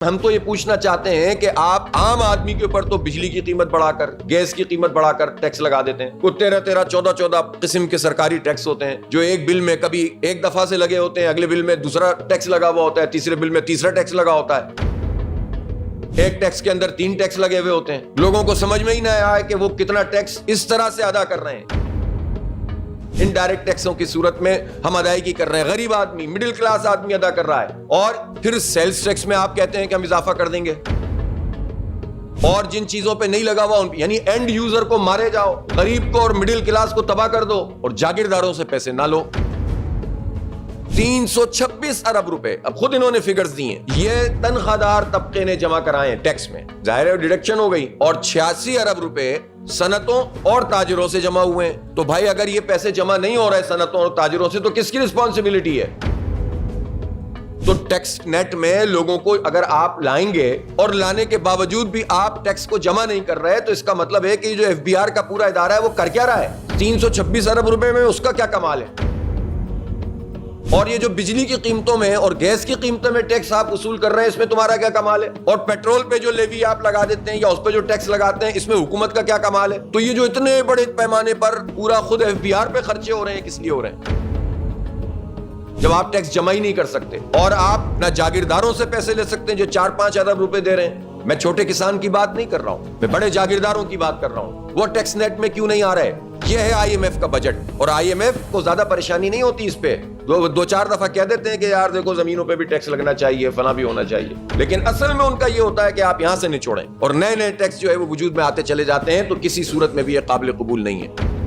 हम तो ये पूछना चाहते हैं कि आप आम आदमी के ऊपर तो बिजली की कीमत बढ़ाकर, गैस की कीमत बढ़ाकर टैक्स लगा देते हैं। कुछ 13-13, 14-14 किस्म के सरकारी टैक्स होते हैं जो एक बिल में कभी एक दफा से लगे होते हैं, अगले बिल में दूसरा टैक्स लगा हुआ होता है, तीसरे बिल में तीसरा टैक्स लगा होता है। एक टैक्स के अंदर 3 टैक्स लगे हुए होते हैं। लोगों को समझ में ही नहीं आया कि वो कितना टैक्स इस तरह से अदा कर रहे हैं। इनडायरेक्ट टैक्सों की सूरत में हम अदायगी कर रहे हैं, गरीब आदमी, मिडिल क्लास आदमी अदा कर रहा है। और फिर सेल्स टैक्स में आप कहते हैं कि हम इजाफा कर देंगे, और जिन चीजों पे नहीं लगा हुआ यानी एंड यूजर को मारे जाओ, गरीब को और मिडिल क्लास को तबाह कर दो और जागीरदारों से पैसे ना लो। 326 अरब रुपए अब खुद इन्होंने फिगर्स दिए, ये तनख्वाहदार तबके ने जमा कराए टैक्स में, जाहिर है डिडक्शन हो गई। और 86 अरब रुपए सनतों और ताजिरों से जमा हुए हैं। तो भाई अगर ये पैसे जमा नहीं हो रहे सनतों और ताजिरों से तो किसकी रिस्पॉन्सिबिलिटी है? तो टैक्स नेट में लोगों को अगर आप लाएंगे और लाने के बावजूद भी आप टैक्स को जमा नहीं कर रहे, तो इसका मतलब है कि जो एफबीआर का पूरा इदारा है वो कर क्या रहा है? 326 अरब रुपए में उसका क्या कमाल है? और ये जो बिजली की कीमतों में और गैस की कीमतों में टैक्स आप वसूल कर रहे हैं, इसमें तुम्हारा क्या कमाल है? और पेट्रोल पे जो लेवी आप लगा देते हैं या उस पे जो टैक्स लगाते हैं, इसमें हुकूमत का क्या कमाल है? तो ये जो इतने बड़े पैमाने पर पूरा खुद एफबीआर पे खर्चे हो रहे हैं, किस लिए हो रहे हैं? जब आप टैक्स जमा ही नहीं कर सकते और आप ना जागीरदारों से पैसे ले सकते हैं जो 4-5 अरब रुपए दे रहे हैं। मैं छोटे किसान की बात नहीं कर रहा हूं, मैं बड़े जागीरदारों की बात कर रहा हूं। वो टैक्स नेट में क्यों नहीं आ रहा है? यह है आईएमएफ का बजट, और आईएमएफ को ज्यादा परेशानी नहीं होती इस पे। 2-4 दफा कह देते हैं कि यार देखो जमीनों पे भी टैक्स लगना चाहिए, फला भी होना चाहिए, लेकिन असल में उनका ये होता है कि आप यहां से निचोड़ें और नए नए टैक्स जो है वो वजूद में आते चले जाते हैं। तो किसी सूरत में भी ये काबिल कबूल नहीं है।